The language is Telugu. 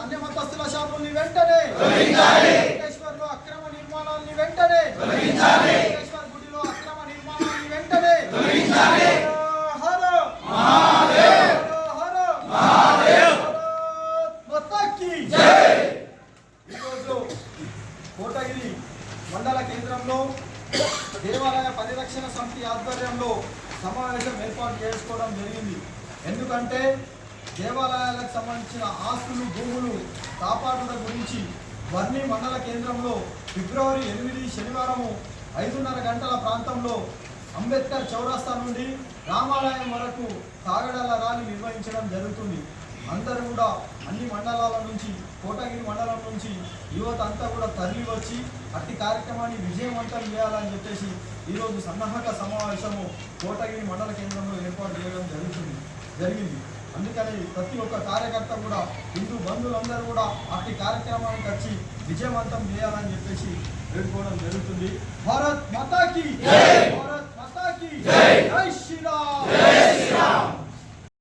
అన్య మతస్థుల షాపుల్ని వెంటనే వెంకటేశ్వర్లో అక్రమ నిర్మాణాన్ని వెంటనే వెంకటేశ్వర గుడిలో అక్రమ నిర్మాణాన్ని వెంటనే హర హర హర మొత్తాకి ఈరోజు కోటగిరి మండల కేంద్రంలో దేవాలయ పరిరక్షణ సమితి ఆధ్వర్యంలో సమావేశం ఏర్పాటు చేసుకోవడం జరిగింది. ఎందుకంటే దేవాలయాలకు సంబంధించిన ఆస్తులు భూములు కాపాడుట గురించి వర్ణి మండల కేంద్రంలో ఫిబ్రవరి 8 శనివారం 5:30 గంటల ప్రాంతంలో అంబేద్కర్ చౌరస్తా నుండి రామాలయం వరకు కాగడాల ర్యాలీ నిర్వహించడం జరుగుతుంది. అందరూ కూడా అన్ని మండలాల నుంచి కోటగిరి మండలం నుంచి యువత అంతా కూడా తరలి వచ్చి అట్టి కార్యక్రమాన్ని విజయవంతం చేయాలని చెప్పేసి ఈరోజు సన్నాహక సమావేశము కోటగిరి మండల కేంద్రంలో ఏర్పాటు చేయడం జరిగింది. అందుకని ప్రతి ఒక్క కార్యకర్త కూడా హిందూ బంధువులందరూ కూడా అట్టి కార్యక్రమానికి వచ్చి విజయవంతం చేయాలని చెప్పేసి వేడుకోవడం జరుగుతుంది. భారత్ మాతాకి జై.